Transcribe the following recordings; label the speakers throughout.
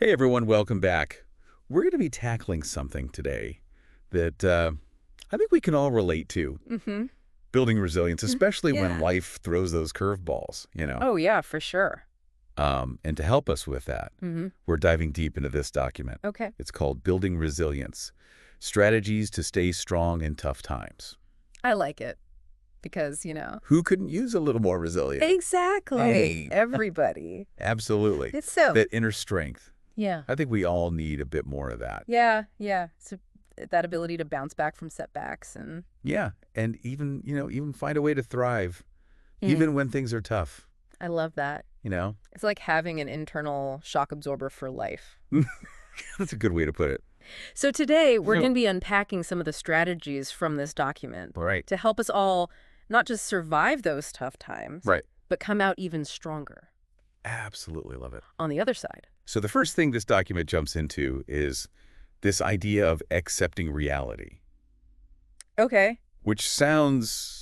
Speaker 1: Hey everyone, welcome back. We're going to be tackling something today that I think we can all relate to.
Speaker 2: Mm-hmm.
Speaker 1: Building resilience, especially when
Speaker 2: Yeah.
Speaker 1: life throws those curveballs,
Speaker 2: Oh, yeah, for sure.
Speaker 1: And to help us with that,
Speaker 2: Mm-hmm.
Speaker 1: we're diving deep into this document.
Speaker 2: Okay.
Speaker 1: It's called Building Resilience, Strategies to Stay Strong in Tough Times.
Speaker 2: I like it because,
Speaker 1: Who couldn't use a little more resilient?
Speaker 2: exactly. Everybody.
Speaker 1: Absolutely.
Speaker 2: It's so.
Speaker 1: That inner strength.
Speaker 2: Yeah.
Speaker 1: I think we all need a bit more of that.
Speaker 2: Yeah. Yeah. So that ability to bounce back from setbacks and
Speaker 1: Yeah, and even find a way to thrive,
Speaker 2: Mm.
Speaker 1: even when things are tough,
Speaker 2: I love that.
Speaker 1: you know?
Speaker 2: It's like having an internal shock absorber for life.
Speaker 1: That's a good way to put it.
Speaker 2: So today we're
Speaker 1: Yeah.
Speaker 2: going to be unpacking some of the strategies from this document
Speaker 1: Right.
Speaker 2: to help us all not just survive those tough times,
Speaker 1: Right.
Speaker 2: but come out even stronger
Speaker 1: Absolutely love it.
Speaker 2: on the other side.
Speaker 1: So the first thing this document jumps into is this idea of accepting reality,
Speaker 2: Okay.
Speaker 1: which sounds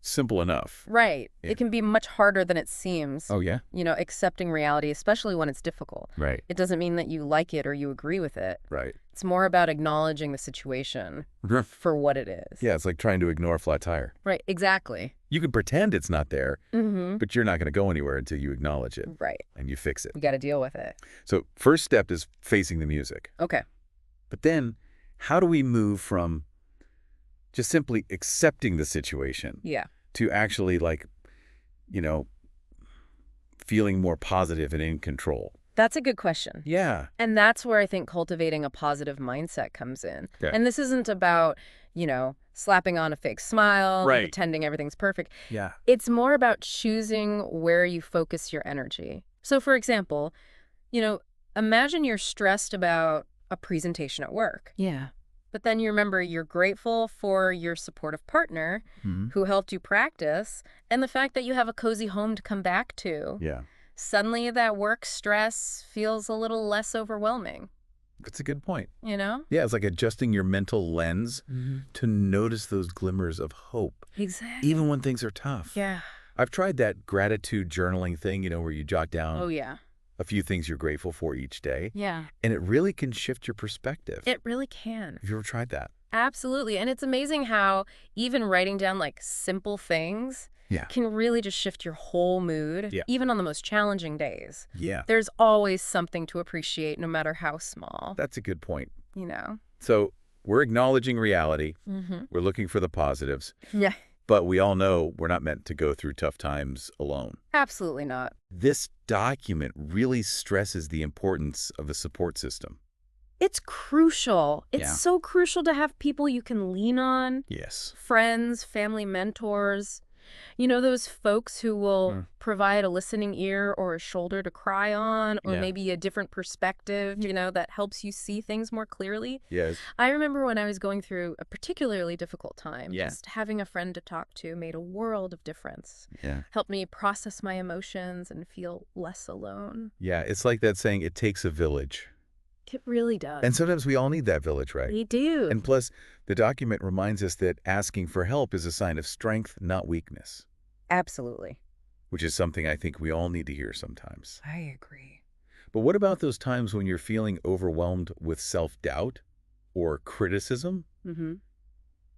Speaker 1: simple enough.
Speaker 2: Right.
Speaker 1: Yeah.
Speaker 2: It can be much harder than it seems.
Speaker 1: Oh, yeah?
Speaker 2: Accepting reality, especially when it's difficult.
Speaker 1: Right.
Speaker 2: It doesn't mean that you like it or you agree with it.
Speaker 1: Right.
Speaker 2: It's more about acknowledging the situation for what it is.
Speaker 1: Yeah, it's like trying to ignore a flat tire.
Speaker 2: Right. Exactly.
Speaker 1: You can pretend it's not there,
Speaker 2: Mm-hmm.
Speaker 1: but you're not going to go anywhere until you acknowledge it
Speaker 2: Right.
Speaker 1: and you fix it.
Speaker 2: We got to deal with it.
Speaker 1: So first step is facing the music.
Speaker 2: Okay.
Speaker 1: But then how do we move from just simply accepting the situation
Speaker 2: Yeah.
Speaker 1: to actually feeling more positive and in control?
Speaker 2: That's a good question.
Speaker 1: Yeah.
Speaker 2: And that's where I think cultivating a positive mindset comes in.
Speaker 1: Okay.
Speaker 2: And this isn't about, slapping on a fake smile,
Speaker 1: Right.
Speaker 2: pretending everything's perfect.
Speaker 1: Yeah.
Speaker 2: It's more about choosing where you focus your energy. So, for example, imagine you're stressed about a presentation at work. Yeah. But then you remember you're grateful for your supportive partner
Speaker 1: Mhm.
Speaker 2: who helped you practice and the fact that you have a cozy home to come back to.
Speaker 1: Yeah.
Speaker 2: Suddenly that work stress feels a little less overwhelming,
Speaker 1: That's a good point.
Speaker 2: Yeah,
Speaker 1: Yeah, it's like adjusting your mental lens to notice those glimmers of hope,
Speaker 2: Exactly.
Speaker 1: even when things are tough.
Speaker 2: Yeah.
Speaker 1: I've tried that gratitude journaling thing, where you jot down
Speaker 2: Oh, yeah.
Speaker 1: a few things you're grateful for each day,
Speaker 2: Yeah.
Speaker 1: and it really can shift your perspective.
Speaker 2: It really can.
Speaker 1: Have you ever tried that?
Speaker 2: Absolutely. And it's amazing how even writing down simple things
Speaker 1: Yeah.
Speaker 2: can really just shift your whole mood,
Speaker 1: Yeah.
Speaker 2: even on the most challenging days.
Speaker 1: Yeah.
Speaker 2: There's always something to appreciate, no matter how small,
Speaker 1: That's a good point.
Speaker 2: you know?
Speaker 1: So we're acknowledging reality.
Speaker 2: Mm-hmm.
Speaker 1: We're looking for the positives.
Speaker 2: Yeah,
Speaker 1: But we all know we're not meant to go through tough times alone.
Speaker 2: absolutely not.
Speaker 1: This document really stresses the importance of a support system.
Speaker 2: It's crucial. It's
Speaker 1: Yeah.
Speaker 2: so crucial to have people you can lean on,
Speaker 1: Yes.
Speaker 2: friends, family mentors. Those folks who will provide a listening ear or a shoulder to cry on, or
Speaker 1: Yeah.
Speaker 2: maybe a different perspective, that helps you see things more clearly.
Speaker 1: Yes.
Speaker 2: I remember when I was going through a particularly difficult time,
Speaker 1: Yeah.
Speaker 2: just having a friend to talk to made a world of difference.
Speaker 1: Yeah.
Speaker 2: Helped me process my emotions and feel less alone.
Speaker 1: Yeah. It's like that saying, it takes a village.
Speaker 2: It really does.
Speaker 1: And sometimes we all need that village, right?
Speaker 2: They do.
Speaker 1: And plus, the document reminds us that asking for help is a sign of strength, not weakness,
Speaker 2: Absolutely.
Speaker 1: which is something I think we all need to hear sometimes.
Speaker 2: I agree.
Speaker 1: But what about those times when you're feeling overwhelmed with self-doubt or criticism?
Speaker 2: Mm-hmm.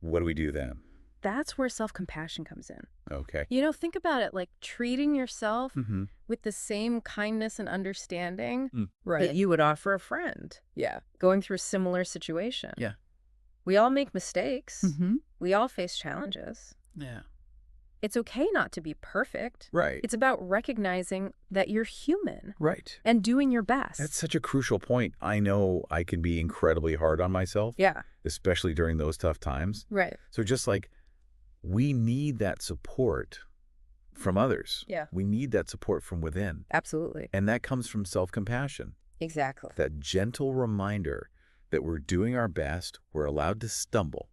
Speaker 1: What do we do then?
Speaker 2: That's where self-compassion comes in.
Speaker 1: Okay.
Speaker 2: Think about it like treating yourself
Speaker 1: Mm-hmm.
Speaker 2: with the same kindness and understanding
Speaker 1: Right.
Speaker 2: that you would offer a friend. Yeah. Going through a similar situation.
Speaker 1: Yeah.
Speaker 2: We all make mistakes.
Speaker 1: Mm-hmm.
Speaker 2: We all face challenges.
Speaker 1: Yeah.
Speaker 2: It's okay not to be perfect.
Speaker 1: Right.
Speaker 2: It's about recognizing that you're human
Speaker 1: Right.
Speaker 2: and doing your best.
Speaker 1: That's such a crucial point. I know I can be incredibly hard on myself,
Speaker 2: Yeah.
Speaker 1: especially during those tough times.
Speaker 2: Right.
Speaker 1: So just like we need that support from others.
Speaker 2: Yeah.
Speaker 1: We need that support from within.
Speaker 2: Absolutely.
Speaker 1: And that comes from self-compassion,
Speaker 2: Exactly.
Speaker 1: that gentle reminder that we're doing our best, we're allowed to stumble,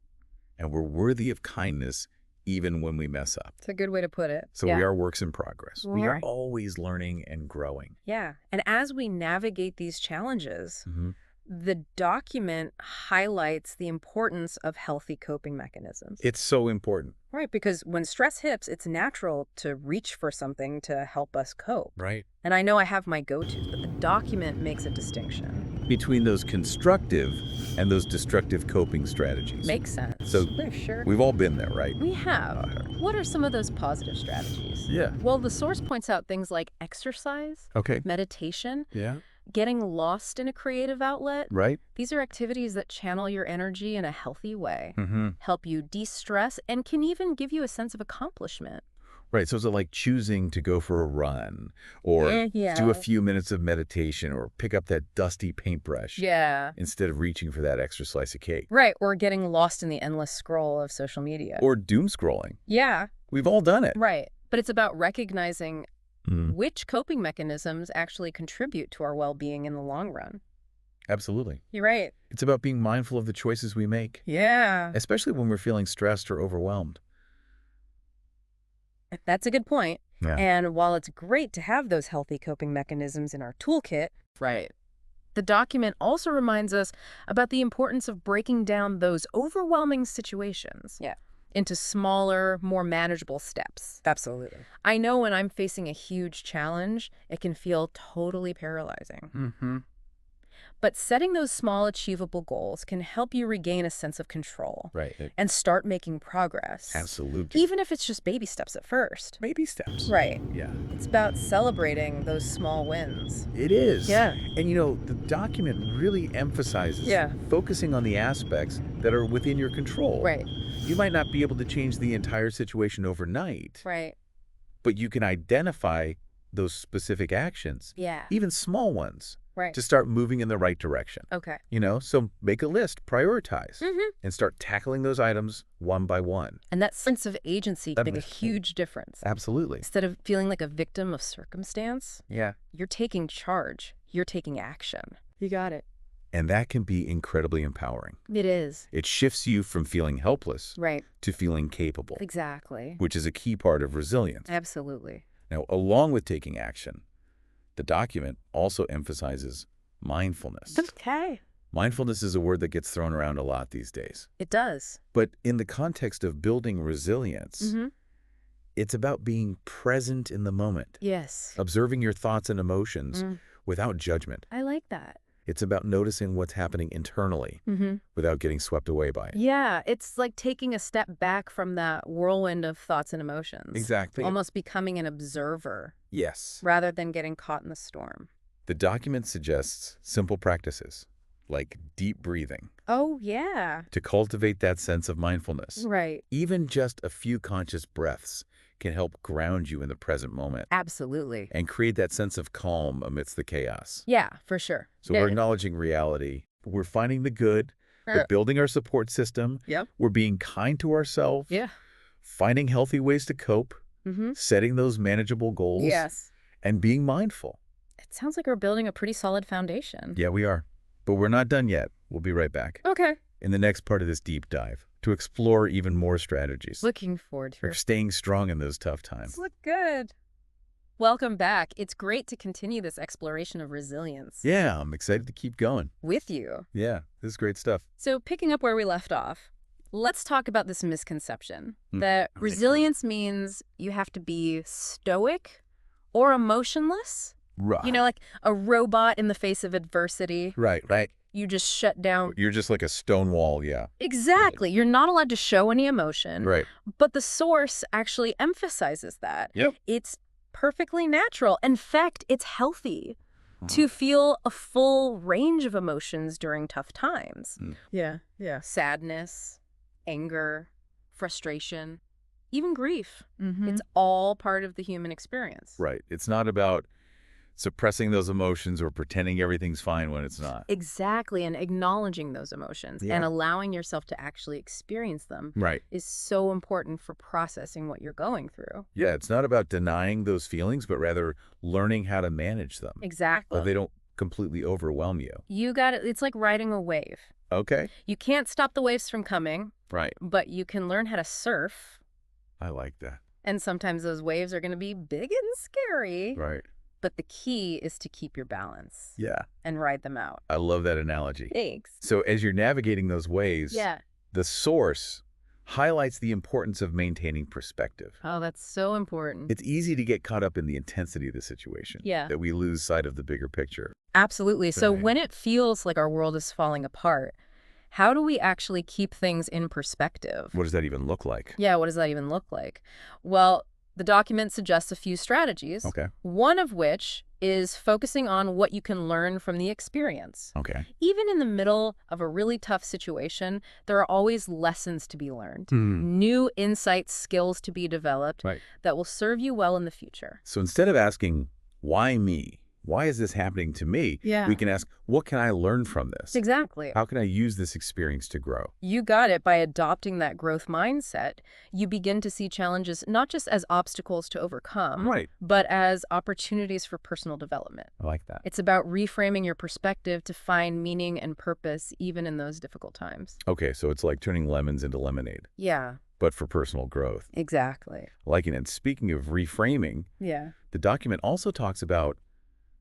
Speaker 1: and we're worthy of kindness even when we mess up.
Speaker 2: It's a good way to put it.
Speaker 1: So
Speaker 2: Yeah.
Speaker 1: we are works in progress. We are
Speaker 2: Right.
Speaker 1: always learning and growing.
Speaker 2: Yeah. And as we navigate these challenges,
Speaker 1: Mm-hmm.
Speaker 2: The document highlights the importance of healthy coping mechanisms.
Speaker 1: It's so important.
Speaker 2: Right, because when stress hits, it's natural to reach for something to help us cope.
Speaker 1: Right.
Speaker 2: And I know I have my go-tos, but the document makes a distinction.
Speaker 1: Between those constructive and those destructive coping strategies.
Speaker 2: Makes sense.
Speaker 1: So
Speaker 2: sure.
Speaker 1: we've all been there, right?
Speaker 2: We have. What are some of those positive strategies?
Speaker 1: Yeah.
Speaker 2: Well, the source points out things like exercise,
Speaker 1: Okay.
Speaker 2: meditation,
Speaker 1: Yeah.
Speaker 2: getting lost in a creative outlet.
Speaker 1: Right.
Speaker 2: These are activities that channel your energy in a healthy way,
Speaker 1: Mm-hmm.
Speaker 2: help you de-stress, and can even give you a sense of accomplishment.
Speaker 1: Right. So is it like choosing to go for a run or
Speaker 2: Yeah.
Speaker 1: do a few minutes of meditation or pick up that dusty paintbrush
Speaker 2: Yeah.
Speaker 1: instead of reaching for that extra slice of cake?
Speaker 2: Right, or getting lost in the endless scroll of social media.
Speaker 1: Or doom scrolling.
Speaker 2: Yeah,
Speaker 1: We've all done it.
Speaker 2: right. But it's about recognizing
Speaker 1: Mm,
Speaker 2: which coping mechanisms actually contribute to our well-being in the long run.
Speaker 1: absolutely.
Speaker 2: You're right.
Speaker 1: It's about being mindful of the choices we make,
Speaker 2: Yeah.
Speaker 1: especially when we're feeling stressed or overwhelmed.
Speaker 2: That's a good point.
Speaker 1: Yeah.
Speaker 2: And while it's great to have those healthy coping mechanisms in our toolkit, right, the document also reminds us about the importance of breaking down those overwhelming situations into smaller, more manageable steps.
Speaker 3: Absolutely.
Speaker 2: I know when I'm facing a huge challenge, it can feel totally paralyzing.
Speaker 1: Mm-hmm.
Speaker 2: But setting those small, achievable goals can help you regain a sense of control
Speaker 1: Right.
Speaker 2: and start making progress.
Speaker 1: Absolutely.
Speaker 2: Even if it's just baby steps at first.
Speaker 1: Baby steps.
Speaker 2: Right.
Speaker 1: Yeah.
Speaker 2: It's about celebrating those small wins.
Speaker 1: It is.
Speaker 2: Yeah.
Speaker 1: And the document really emphasizes
Speaker 2: Yeah.
Speaker 1: focusing on the aspects that are within your control.
Speaker 2: Right.
Speaker 1: You might not be able to change the entire situation overnight,
Speaker 2: Right.
Speaker 1: but you can identify those specific actions,
Speaker 2: Yeah.
Speaker 1: even small ones,
Speaker 2: Right.
Speaker 1: to start moving in the right direction.
Speaker 2: Okay.
Speaker 1: So make a list, prioritize,
Speaker 2: Mm-hmm.
Speaker 1: and start tackling those items one by one.
Speaker 2: And that sense of agency can make a huge difference.
Speaker 1: Absolutely.
Speaker 2: Instead of feeling like a victim of circumstance,
Speaker 1: Yeah.
Speaker 2: you're taking charge. You're taking action. You got it.
Speaker 1: And that can be incredibly empowering.
Speaker 2: It is.
Speaker 1: It shifts you from feeling helpless
Speaker 2: Right.
Speaker 1: to feeling capable,
Speaker 2: Exactly.
Speaker 1: which is a key part of resilience.
Speaker 2: Absolutely.
Speaker 1: Now, along with taking action, the document also emphasizes mindfulness.
Speaker 2: Okay.
Speaker 1: Mindfulness is a word that gets thrown around a lot these days.
Speaker 2: It does.
Speaker 1: But in the context of building resilience,
Speaker 2: Mm-hmm.
Speaker 1: it's about being present in the moment,
Speaker 2: Yes.
Speaker 1: observing your thoughts and emotions
Speaker 2: Mm.
Speaker 1: without judgment.
Speaker 2: I like that.
Speaker 1: It's about noticing what's happening internally
Speaker 2: Mm-hmm.
Speaker 1: without getting swept away by it.
Speaker 2: Yeah, it's like taking a step back from that whirlwind of thoughts and emotions.
Speaker 1: Exactly.
Speaker 2: Almost becoming an observer
Speaker 1: Yes.
Speaker 2: rather than getting caught in the storm.
Speaker 1: The document suggests simple practices like deep breathing
Speaker 2: Oh, yeah.
Speaker 1: to cultivate that sense of mindfulness.
Speaker 2: Right.
Speaker 1: Even just a few conscious breaths can help ground you in the present moment
Speaker 2: Absolutely.
Speaker 1: and create that sense of calm amidst the chaos.
Speaker 2: Yeah, for sure.
Speaker 1: So we're acknowledging reality. We're finding the good. We're building our support system.
Speaker 2: Yep.
Speaker 1: We're being kind to ourselves.
Speaker 2: Yeah.
Speaker 1: Finding healthy ways to cope.
Speaker 2: Mm-hmm.
Speaker 1: Setting those manageable goals.
Speaker 2: Yes.
Speaker 1: And being mindful.
Speaker 2: It sounds like we're building a pretty solid foundation.
Speaker 1: Yeah, we are. But we're not done yet. We'll be right back
Speaker 2: Okay.
Speaker 1: in the next part of this deep dive to explore even more strategies
Speaker 2: Looking forward to
Speaker 1: for
Speaker 2: it.
Speaker 1: staying strong in those tough times.
Speaker 2: Look good. Welcome back. It's great to continue this exploration of resilience
Speaker 1: Yeah, I'm excited to keep going.
Speaker 2: with you.
Speaker 1: Yeah, this is great stuff.
Speaker 2: So picking up where we left off, let's talk about this misconception
Speaker 1: Hmm.
Speaker 2: that
Speaker 1: Okay.
Speaker 2: resilience means you have to be stoic or emotionless.
Speaker 1: Right.
Speaker 2: Like a robot in the face of adversity.
Speaker 1: Right.
Speaker 2: You just shut down.
Speaker 1: You're just like a stone wall, yeah.
Speaker 2: Exactly. You're not allowed to show any emotion.
Speaker 1: Right.
Speaker 2: But the source actually emphasizes that.
Speaker 1: Yep.
Speaker 2: It's perfectly natural. In fact, it's healthy to feel a full range of emotions during tough times.
Speaker 1: Mm.
Speaker 3: Yeah.
Speaker 2: Sadness, anger, frustration, even grief.
Speaker 3: Mm-hmm.
Speaker 2: It's all part of the human experience.
Speaker 1: Right. It's not about suppressing those emotions or pretending everything's fine when it's not.
Speaker 2: Exactly. And acknowledging those emotions
Speaker 1: Yeah.
Speaker 2: and allowing yourself to actually experience them
Speaker 1: Right.
Speaker 2: is so important for processing what you're going through.
Speaker 1: Yeah, it's not about denying those feelings, but rather learning how to manage them.
Speaker 2: Exactly.
Speaker 1: So they don't completely overwhelm you.
Speaker 2: You got it. It's like riding a wave.
Speaker 1: Okay.
Speaker 2: You can't stop the waves from coming,
Speaker 1: Right.
Speaker 2: but you can learn how to surf.
Speaker 1: I like that.
Speaker 2: And sometimes those waves are going to be big and scary.
Speaker 1: Right.
Speaker 2: But the key is to keep your balance.
Speaker 1: Yeah.
Speaker 2: And ride them out.
Speaker 1: I love that analogy.
Speaker 2: Thanks.
Speaker 1: So as you're navigating those ways,
Speaker 2: Yeah.
Speaker 1: the source highlights the importance of maintaining perspective.
Speaker 2: Oh, that's so important.
Speaker 1: It's easy to get caught up in the intensity of the situation, that we lose sight of the bigger picture.
Speaker 2: Absolutely. So
Speaker 1: Right.
Speaker 2: when it feels like our world is falling apart, how do we actually keep things in perspective?
Speaker 1: What does that even look like?
Speaker 2: Yeah, what does that even look like? Well, the document suggests a few strategies.
Speaker 1: Okay.
Speaker 2: One of which is focusing on what you can learn from the experience.
Speaker 1: Okay.
Speaker 2: Even in the middle of a really tough situation, there are always lessons to be learned, new insights, skills to be developed that will serve you well in the future.
Speaker 1: So instead of asking, why me? Why is this happening to me?
Speaker 2: Yeah.
Speaker 1: We can ask, what can I learn from this?
Speaker 2: Exactly.
Speaker 1: How can I use this experience to grow?
Speaker 2: You got it. By adopting that growth mindset, you begin to see challenges not just as obstacles to overcome, but as opportunities for personal development.
Speaker 1: I like that.
Speaker 2: It's about reframing your perspective to find meaning and purpose even in those difficult times.
Speaker 1: Okay, so it's like turning lemons into lemonade,
Speaker 2: Yeah,
Speaker 1: but for personal growth.
Speaker 2: exactly.
Speaker 1: Liking it. Speaking of reframing,
Speaker 2: Yeah.
Speaker 1: the document also talks about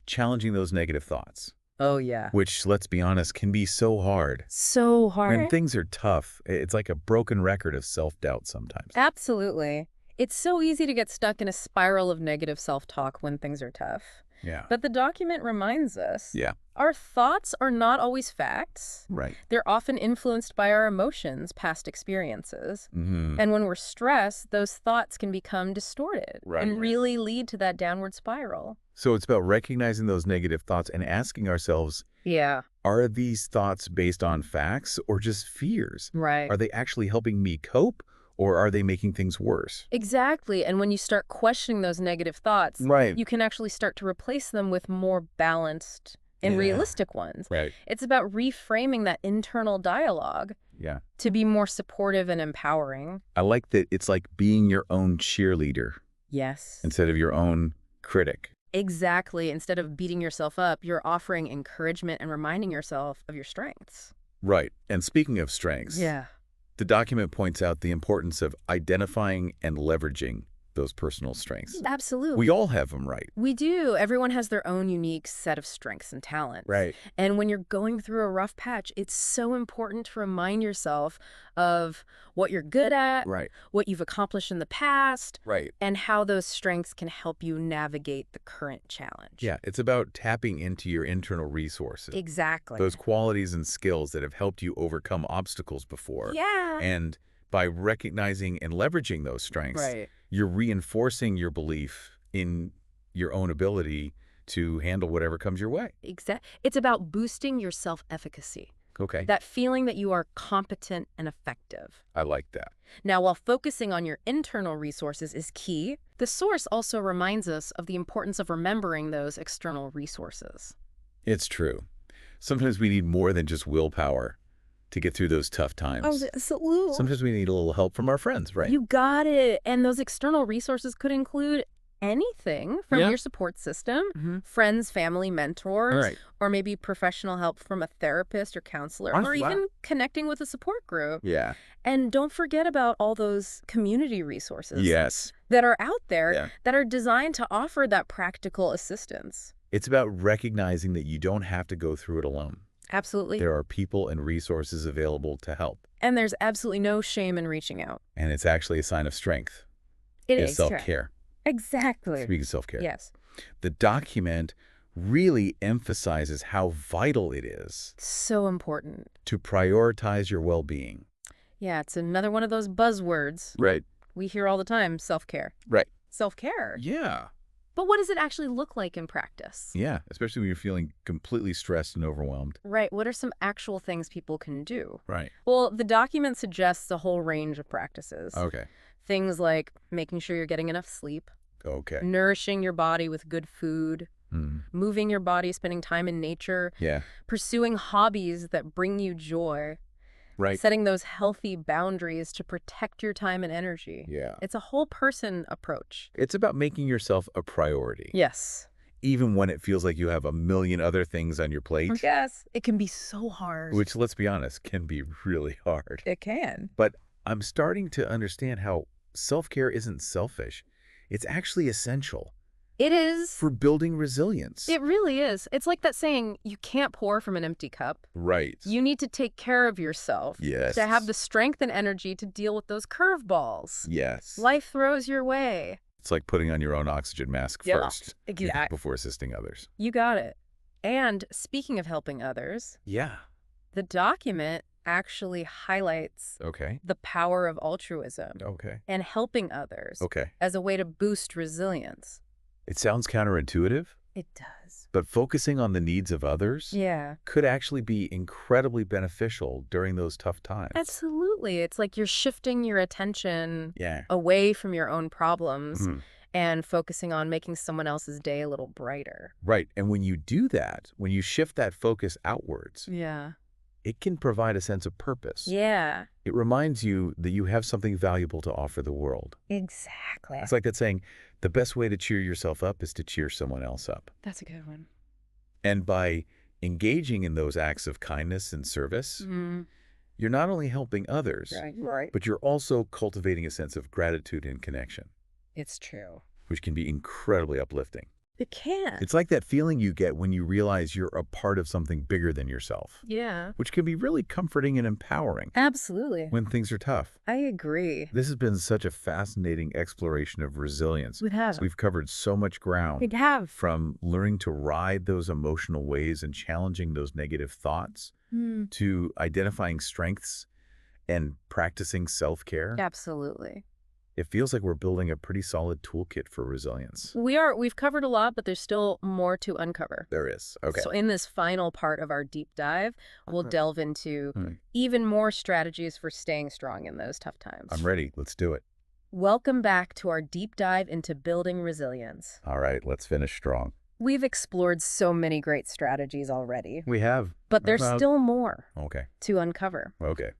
Speaker 1: challenging those negative thoughts,
Speaker 2: Oh, yeah.
Speaker 1: which, let's be honest, can be so hard.
Speaker 2: So hard.
Speaker 1: When things are tough, it's like a broken record of self-doubt sometimes.
Speaker 2: Absolutely. It's so easy to get stuck in a spiral of negative self-talk when things are tough.
Speaker 1: Yeah.
Speaker 2: But the document reminds us
Speaker 1: Yeah.
Speaker 2: our thoughts are not always facts.
Speaker 1: Right.
Speaker 2: They're often influenced by our emotions, past experiences.
Speaker 1: Mm-hmm.
Speaker 2: And when we're stressed, those thoughts can become distorted
Speaker 1: Right.
Speaker 2: and really lead to that downward spiral.
Speaker 1: So it's about recognizing those negative thoughts and asking ourselves,
Speaker 2: Yeah.
Speaker 1: are these thoughts based on facts or just fears?
Speaker 2: Right.
Speaker 1: Are they actually helping me cope, or are they making things worse?
Speaker 2: Exactly. And when you start questioning those negative thoughts, you can actually start to replace them with more balanced and realistic ones.
Speaker 1: Right.
Speaker 2: It's about reframing that internal dialogue
Speaker 1: Yeah.
Speaker 2: to be more supportive and empowering.
Speaker 1: I like that it's like being your own cheerleader
Speaker 2: Yes.
Speaker 1: instead of your own critic.
Speaker 2: Exactly. Instead of beating yourself up, you're offering encouragement and reminding yourself of your strengths.
Speaker 1: Right. And speaking of strengths, the document points out the importance of identifying and leveraging those personal strengths.
Speaker 2: Absolutely.
Speaker 1: We all have them, right?
Speaker 2: We do. Everyone has their own unique set of strengths and talents.
Speaker 1: Right.
Speaker 2: And when you're going through a rough patch, it's so important to remind yourself of what you're good at, what you've accomplished in the past, and how those strengths can help you navigate the current challenge.
Speaker 1: Yeah, it's about tapping into your internal resources.
Speaker 2: Exactly.
Speaker 1: Those qualities and skills that have helped you overcome obstacles before.
Speaker 2: Yeah.
Speaker 1: And by recognizing and leveraging those strengths, you're reinforcing your belief in your own ability to handle whatever comes your way.
Speaker 2: It's about boosting your self-efficacy.
Speaker 1: Okay.
Speaker 2: That feeling that you are competent and effective.
Speaker 1: I like that.
Speaker 2: Now, while focusing on your internal resources is key, the source also reminds us of the importance of remembering those external resources.
Speaker 1: It's true. Sometimes we need more than just willpower to get through those tough times.
Speaker 2: Oh, absolutely.
Speaker 1: Sometimes we need a little help from our friends, right?
Speaker 2: You got it. And those external resources could include anything from your support system, friends, family, mentors, or maybe professional help from a therapist or counselor, or even connecting with a support group.
Speaker 1: Yeah.
Speaker 2: And don't forget about all those community resources
Speaker 1: Yes.
Speaker 2: that are out there that are designed to offer that practical assistance.
Speaker 1: It's about recognizing that you don't have to go through it alone.
Speaker 2: Absolutely.
Speaker 1: There are people and resources available to help.
Speaker 2: And there's absolutely no shame in reaching out.
Speaker 1: And it's actually a sign of strength.
Speaker 2: It is
Speaker 1: self-care.
Speaker 2: Exactly.
Speaker 1: Speaking of self-care.
Speaker 2: Yes.
Speaker 1: The document really emphasizes how vital it is
Speaker 2: So important.
Speaker 1: to prioritize your well-being.
Speaker 2: Yeah, it's another one of those buzzwords
Speaker 1: Right.
Speaker 2: we hear all the time, self-care.
Speaker 1: Right.
Speaker 2: Self-care.
Speaker 1: Yeah.
Speaker 2: But what does it actually look like in practice?
Speaker 1: Yeah, especially when you're feeling completely stressed and overwhelmed.
Speaker 2: Right. What are some actual things people can do?
Speaker 1: Right.
Speaker 2: Well, the document suggests a whole range of practices.
Speaker 1: Okay.
Speaker 2: Things like making sure you're getting enough sleep,
Speaker 1: Okay.
Speaker 2: nourishing your body with good food,
Speaker 1: Mm.
Speaker 2: moving your body, spending time in nature,
Speaker 1: Yeah.
Speaker 2: pursuing hobbies that bring you joy,
Speaker 1: Right.
Speaker 2: setting those healthy boundaries to protect your time and energy.
Speaker 1: Yeah.
Speaker 2: It's a whole person approach.
Speaker 1: It's about making yourself a priority.
Speaker 2: Yes.
Speaker 1: Even when it feels like you have a million other things on your plate.
Speaker 2: Yes. It can be so hard.
Speaker 1: Which, let's be honest, can be really hard.
Speaker 2: It can.
Speaker 1: But I'm starting to understand how self-care isn't selfish. It's actually essential.
Speaker 2: It is.
Speaker 1: for building resilience.
Speaker 2: It really is. It's like that saying, you can't pour from an empty cup.
Speaker 1: Right.
Speaker 2: You need to take care of yourself
Speaker 1: Yes.
Speaker 2: to have the strength and energy to deal with those curveballs.
Speaker 1: Yes.
Speaker 2: Life throws your way.
Speaker 1: It's like putting on your own oxygen mask first before assisting others.
Speaker 2: You got it. And speaking of helping others,
Speaker 1: Yeah.
Speaker 2: the document actually highlights the power of altruism and helping others as a way to boost resilience.
Speaker 1: It sounds counterintuitive.
Speaker 2: It does.
Speaker 1: But focusing on the needs of others could actually be incredibly beneficial during those tough times.
Speaker 2: Absolutely. It's like you're shifting your attention away from your own problems and focusing on making someone else's day a little brighter.
Speaker 1: Right. And when you do that, when you shift that focus outwards, it can provide a sense of purpose.
Speaker 2: Yeah.
Speaker 1: It reminds you that you have something valuable to offer the world.
Speaker 2: Exactly.
Speaker 1: It's like that saying, the best way to cheer yourself up is to cheer someone else up.
Speaker 2: That's a good one.
Speaker 1: And by engaging in those acts of kindness and service, you're not only helping others, but you're also cultivating a sense of gratitude and connection.
Speaker 2: It's true.
Speaker 1: Which can be incredibly uplifting.
Speaker 2: It can.
Speaker 1: It's like that feeling you get when you realize you're a part of something bigger than yourself.
Speaker 2: Yeah.
Speaker 1: Which can be really comforting and empowering.
Speaker 2: Absolutely.
Speaker 1: When things are tough.
Speaker 2: I agree.
Speaker 1: This has been such a fascinating exploration of resilience.
Speaker 2: We have.
Speaker 1: We've covered so much ground.
Speaker 2: We have.
Speaker 1: From learning to ride those emotional waves and challenging those negative thoughts to identifying strengths and practicing self-care.
Speaker 2: Absolutely.
Speaker 1: It feels like we're building a pretty solid toolkit for resilience.
Speaker 2: We've covered a lot, but there's still more to uncover.
Speaker 1: There is. Okay.
Speaker 2: So in this final part of our deep dive, we'll delve into even more strategies for staying strong in those tough times.
Speaker 1: I'm ready. Let's do it.
Speaker 2: Welcome back to our deep dive into building resilience.
Speaker 1: All right, let's finish strong.
Speaker 2: We've explored so many great strategies already.
Speaker 1: We have.
Speaker 2: But there's still more
Speaker 1: to
Speaker 2: uncover.
Speaker 1: Okay.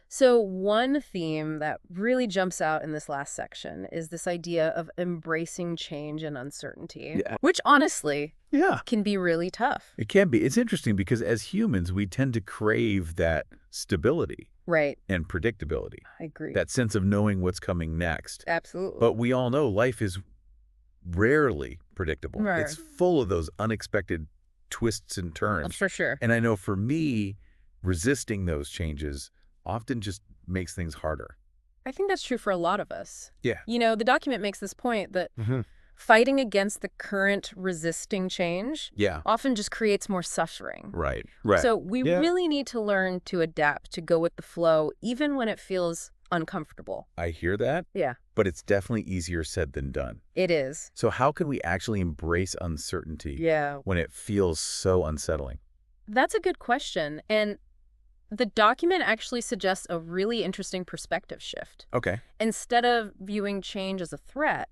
Speaker 2: So one theme that really jumps out in this last section is this idea of embracing change and uncertainty, which honestly can be really tough.
Speaker 1: It can be. It's interesting because as humans, we tend to crave that stability.
Speaker 2: Right.
Speaker 1: And predictability.
Speaker 2: I agree.
Speaker 1: That sense of knowing what's coming next.
Speaker 2: Absolutely.
Speaker 1: But we all know life is rarely predictable.
Speaker 2: Right.
Speaker 1: It's full of those unexpected twists and turns.
Speaker 2: For sure.
Speaker 1: And I know for me, resisting those changes often just makes things harder.
Speaker 2: I think that's true for a lot of us.
Speaker 1: Yeah.
Speaker 2: You know, the document makes this point that fighting against the current resisting change often just creates more suffering.
Speaker 1: Right.
Speaker 2: So we really need to learn to adapt, to go with the flow, even when it feels uncomfortable.
Speaker 1: I hear that.
Speaker 2: Yeah.
Speaker 1: But it's definitely easier said than done.
Speaker 2: It is.
Speaker 1: So how can we actually embrace uncertainty when it feels so unsettling?
Speaker 2: That's a good question. And the document actually suggests a really interesting perspective shift.
Speaker 1: Okay.
Speaker 2: Instead of viewing change as a threat,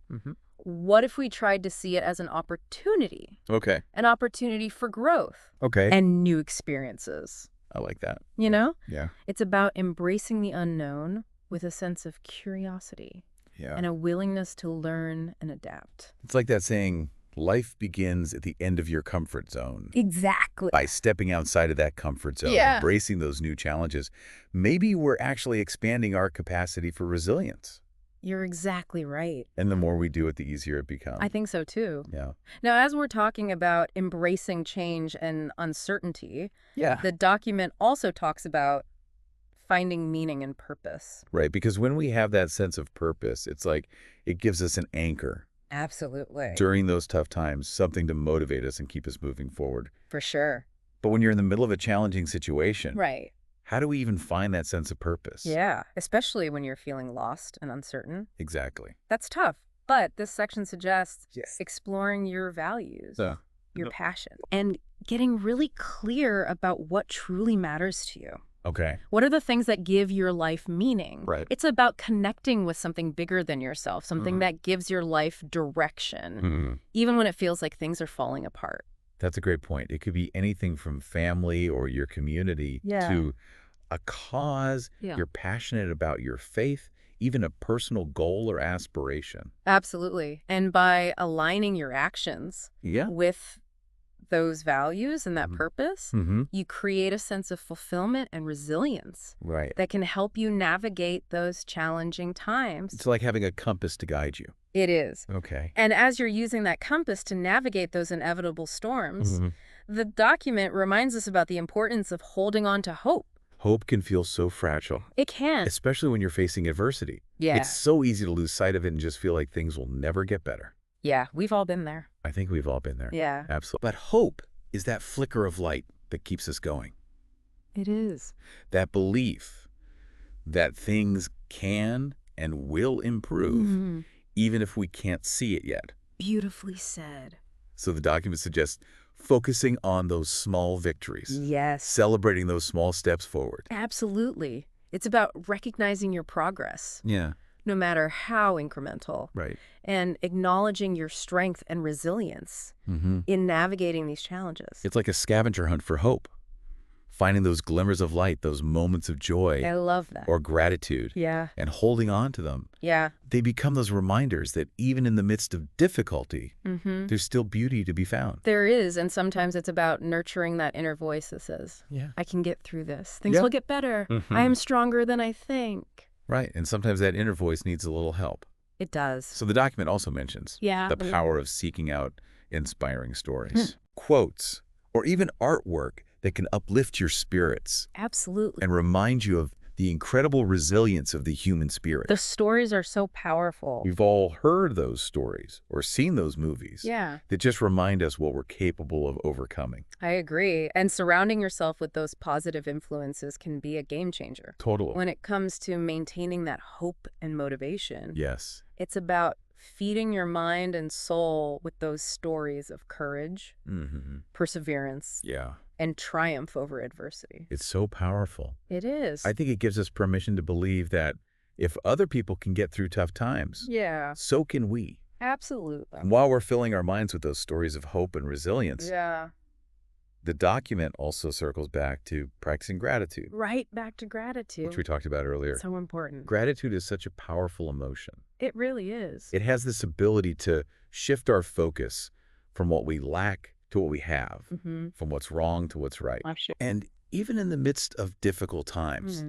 Speaker 2: what if we tried to see it as an opportunity?
Speaker 1: Okay.
Speaker 2: An opportunity for growth.
Speaker 1: Okay.
Speaker 2: And new experiences.
Speaker 1: I like that.
Speaker 2: You know?
Speaker 1: Yeah.
Speaker 2: It's about embracing the unknown with a sense of curiosity and a willingness to learn and adapt.
Speaker 1: It's like that saying, life begins at the end of your comfort zone.
Speaker 2: Exactly.
Speaker 1: By stepping outside of that comfort zone, embracing those new challenges, maybe we're actually expanding our capacity for resilience.
Speaker 2: You're exactly right.
Speaker 1: And the more we do it, the easier it becomes.
Speaker 2: I think so, too.
Speaker 1: Yeah.
Speaker 2: Now, as we're talking about embracing change and uncertainty, the document also talks about finding meaning and purpose.
Speaker 1: Right, because when we have that sense of purpose, it's like it gives us an anchor.
Speaker 2: Absolutely.
Speaker 1: During those tough times, something to motivate us and keep us moving forward.
Speaker 2: For sure.
Speaker 1: But when you're in the middle of a challenging situation, how do we even find that sense of purpose?
Speaker 2: Yeah, especially when you're feeling lost and uncertain.
Speaker 1: Exactly.
Speaker 2: That's tough. But this section suggests exploring your values, your passion, and getting really clear about what truly matters to you.
Speaker 1: Okay.
Speaker 2: What are the things that give your life meaning?
Speaker 1: Right.
Speaker 2: It's about connecting with something bigger than yourself, something that gives your life direction, even when it feels like things are falling apart.
Speaker 1: That's a great point. It could be anything from family or your community to a cause, you're passionate about your faith, even a personal goal or aspiration.
Speaker 2: Absolutely. And by aligning your actions with those values and that purpose, you create a sense of fulfillment and resilience that can help you navigate those challenging times.
Speaker 1: It's like having a compass to guide you.
Speaker 2: It is.
Speaker 1: Okay.
Speaker 2: And as you're using that compass to navigate those inevitable storms, the document reminds us about the importance of holding on to hope.
Speaker 1: Hope can feel so fragile.
Speaker 2: It can.
Speaker 1: Especially when you're facing adversity.
Speaker 2: Yeah.
Speaker 1: It's so easy to lose sight of it and just feel like things will never get better.
Speaker 2: Yeah, we've all been there.
Speaker 1: I think we've all been there.
Speaker 2: Yeah.
Speaker 1: Absolutely. But hope is that flicker of light that keeps us going.
Speaker 2: It is.
Speaker 1: That belief that things can and will improve, even if we can't see it yet.
Speaker 2: Beautifully said.
Speaker 1: So the document suggests focusing on those small victories.
Speaker 2: Yes.
Speaker 1: Celebrating those small steps forward.
Speaker 2: Absolutely. It's about recognizing your progress.
Speaker 1: Yeah.
Speaker 2: No matter how incremental.
Speaker 1: Right.
Speaker 2: And acknowledging your strength and resilience in navigating these challenges.
Speaker 1: It's like a scavenger hunt for hope. Finding those glimmers of light, those moments of joy.
Speaker 2: I love that.
Speaker 1: Or gratitude.
Speaker 2: Yeah.
Speaker 1: And holding on to them.
Speaker 2: Yeah.
Speaker 1: They become those reminders that even in the midst of difficulty, there's still beauty to be found.
Speaker 2: There is, and sometimes it's about nurturing that inner voice that says, I can get through this. Things will get better. I am stronger than I think.
Speaker 1: Right, and sometimes that inner voice needs a little help.
Speaker 2: It does.
Speaker 1: So the document also mentions the power of seeking out inspiring stories, quotes, or even artwork that can uplift your spirits.
Speaker 2: Absolutely.
Speaker 1: And remind you of the incredible resilience of the human spirit.
Speaker 2: The stories are so powerful.
Speaker 1: We've all heard those stories or seen those movies that just remind us what we're capable of overcoming.
Speaker 2: I agree. And surrounding yourself with those positive influences can be a game changer.
Speaker 1: Totally.
Speaker 2: When it comes to maintaining that hope and motivation.
Speaker 1: Yes.
Speaker 2: It's about feeding your mind and soul with those stories of courage, perseverance, and triumph over adversity.
Speaker 1: It's so powerful.
Speaker 2: It is.
Speaker 1: I think it gives us permission to believe that if other people can get through tough times, so can we.
Speaker 2: Absolutely.
Speaker 1: And while we're filling our minds with those stories of hope and resilience, the document also circles back to practicing gratitude.
Speaker 2: Right back to gratitude.
Speaker 1: Which we talked about earlier.
Speaker 2: So important.
Speaker 1: Gratitude is such a powerful emotion.
Speaker 2: It really is.
Speaker 1: It has this ability to shift our focus from what we lack to what we have, from what's wrong to what's right. And even in the midst of difficult times,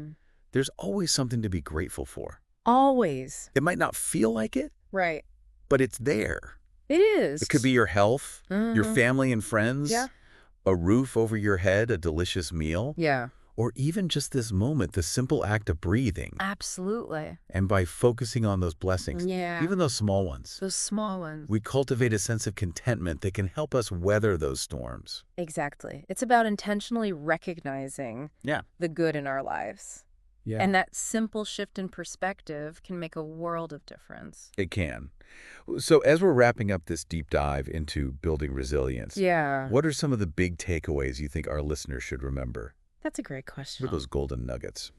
Speaker 1: there's always something to be grateful for.
Speaker 2: Always.
Speaker 1: It might not feel like it, but it's there.
Speaker 2: It is.
Speaker 1: It could be your health, your family and friends, a roof over your head, a delicious meal, or even just this moment, the simple act of breathing.
Speaker 2: Absolutely.
Speaker 1: And by focusing on those blessings, even those small ones, we cultivate a sense of contentment that can help us weather those storms.
Speaker 2: Exactly. It's about intentionally recognizing the good in our lives. And that simple shift in perspective can make a world of difference.
Speaker 1: It can. So as we're wrapping up this deep dive into building resilience, what are some of the big takeaways you think our listeners should remember?
Speaker 2: That's a great question.
Speaker 1: What are those golden nuggets?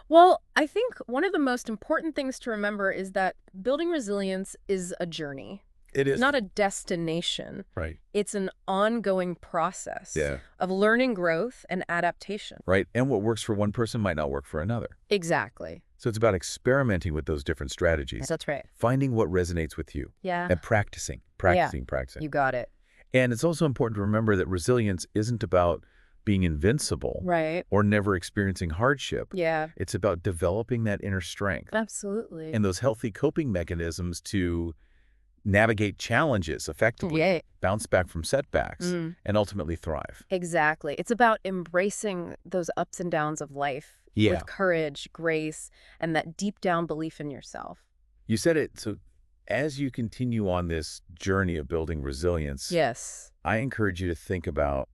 Speaker 2: Well, I think one of the most important things to remember is that building resilience is a journey.
Speaker 1: It is.
Speaker 2: Not a destination.
Speaker 1: Right.
Speaker 2: It's an ongoing process of learning, growth, and adaptation.
Speaker 1: Right. And what works for one person might not work for another.
Speaker 2: Exactly.
Speaker 1: So it's about experimenting with those different strategies.
Speaker 2: That's right.
Speaker 1: Finding what resonates with you. And practicing.
Speaker 2: You got it.
Speaker 1: And it's also important to remember that resilience isn't about being invincible or never experiencing hardship. It's about developing that inner strength.
Speaker 2: Absolutely.
Speaker 1: And those healthy coping mechanisms to navigate challenges effectively, bounce back from setbacks, and ultimately thrive.
Speaker 2: Exactly. It's about embracing those ups and downs of life with courage, grace, and that deep down belief in yourself.
Speaker 1: You said it. So as you continue on this journey of building resilience, I encourage you to think about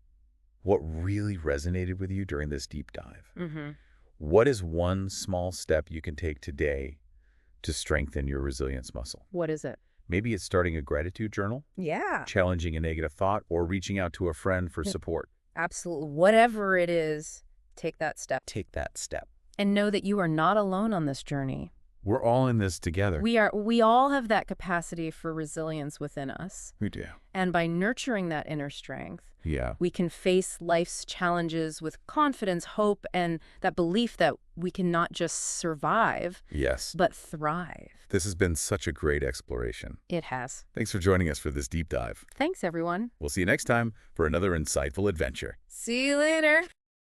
Speaker 1: what really resonated with you during this deep dive. What is one small step you can take today to strengthen your resilience muscle?
Speaker 2: What is it?
Speaker 1: Maybe it's starting a gratitude journal, challenging a negative thought, or reaching out to a friend for support.
Speaker 2: Absolutely. Whatever it is, take that step.
Speaker 1: Take that step.
Speaker 2: And know that you are not alone on this journey.
Speaker 1: We're all in this together.
Speaker 2: We all have that capacity for resilience within us.
Speaker 1: We do.
Speaker 2: And by nurturing that inner strength,
Speaker 1: Yeah.
Speaker 2: we can face life's challenges with confidence, hope, and that belief that we can not just survive,
Speaker 1: Yes.
Speaker 2: but thrive.
Speaker 1: This has been such a great exploration.
Speaker 2: It has.
Speaker 1: Thanks for joining us for this deep dive.
Speaker 2: Thanks, everyone.
Speaker 1: We'll see you next time for another insightful adventure.
Speaker 2: See you later.